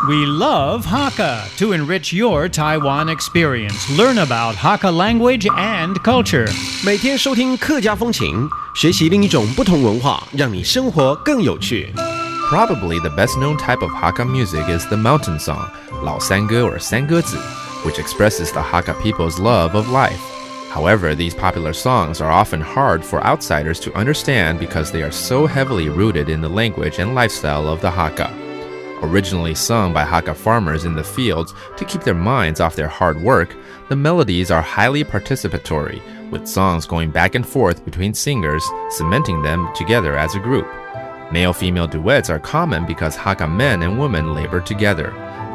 We love Hakka to enrich your Taiwan experience. Learn about Hakka language and culture. 每天收听客家风情，学习另一种不同文化，让你生活更有趣。Probably the best-known type of Hakka music is the mountain song, 老山歌 or 山歌子, which expresses the Hakka people's love of life. However, these popular songs are often hard for outsiders to understand because they are so heavily rooted in the language and lifestyle of the Hakka. Originally sung by Hakka farmers in the fields to keep their minds off their hard work, the melodies are highly participatory, with songs going back and forth between singers, cementing them together as a group. Male-female duets are common because Hakka men and women labor together.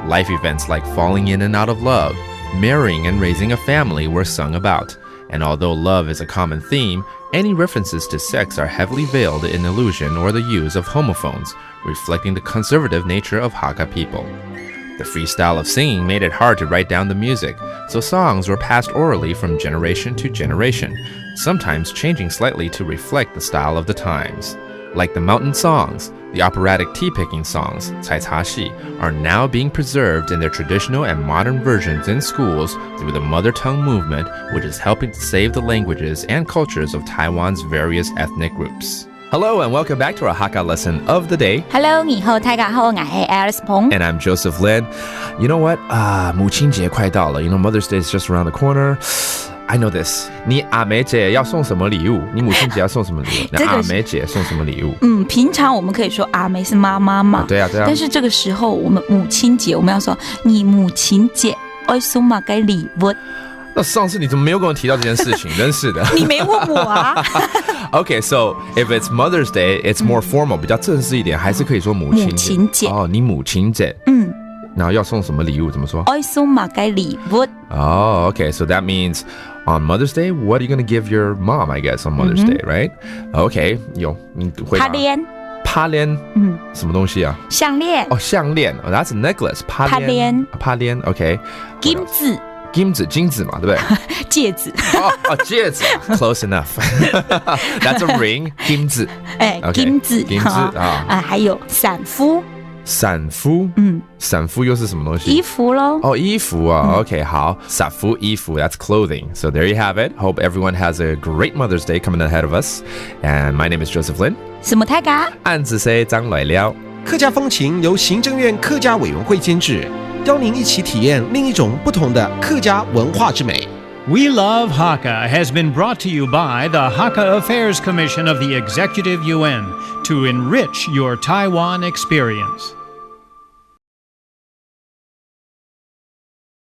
Life events like falling in and out of love, marrying and raising a family were sung about. And although love is a common theme, any references to sex are heavily veiled in illusion or the use of homophones, reflecting the conservative nature of Hakka people. The free style of singing made it hard to write down the music, so songs were passed orally from generation to generation, sometimes changing slightly to reflect the style of the times. Like the mountain songs, the operatic tea-picking songs, 采茶戏, are now being preserved in their traditional and modern versions in schools through the mother tongue movement, which is helping to save the languages and cultures of Taiwan's various ethnic groups. Hello and welcome back to our Hakka lesson of the day. Hello, 你好，大家好，我是 Alice Pong. And I'm Joseph Lin. You know what? 母亲节快到了. You know, Mother's Day is just around the corner. I know this. 你阿梅姐要送什么礼物？你母亲节要送什么礼物？那阿梅姐送什么礼物？平常我们可以说阿梅是妈妈嘛，对啊。但是这个时候我们母亲节，我们要说你母亲节要送嘛该礼物。那上次你怎么没有跟我提到这件事情？真是的。你没问我啊。Okay, so if it's Mother's Day, it's more formal, 比较正式一点，还是可以说母亲节。哦，你母亲节。然后要送什么礼物？怎么说？要送嘛该礼物。Oh, okay. So that means on Mother's Day, what are you going to give your mom, I guess, on Mother's Day, right? Okay, 你回答。帕链，什么东西啊？项链。哦，项链。Oh, that's a necklace. 帕链。Okay. 金子嘛，对不对？戒指。戒指。Close enough. That's a ring. 金子。金子啊。还有伞夫。伞夫又是什么东西？衣服咯。哦，衣服啊。Okay, 好，伞夫衣服 that's clothing. So there you have it. Hope everyone has a great Mother's Day coming ahead of us. And my name is Joseph Lin. 什么太嘎？案子say张来了。客家风情由行政院客家委员会监制，邀您一起体验另一种不同的客家文化之美。We Love Hakka has been brought to you by the Hakka Affairs Commission of the Executive Yuan to enrich your Taiwan experience.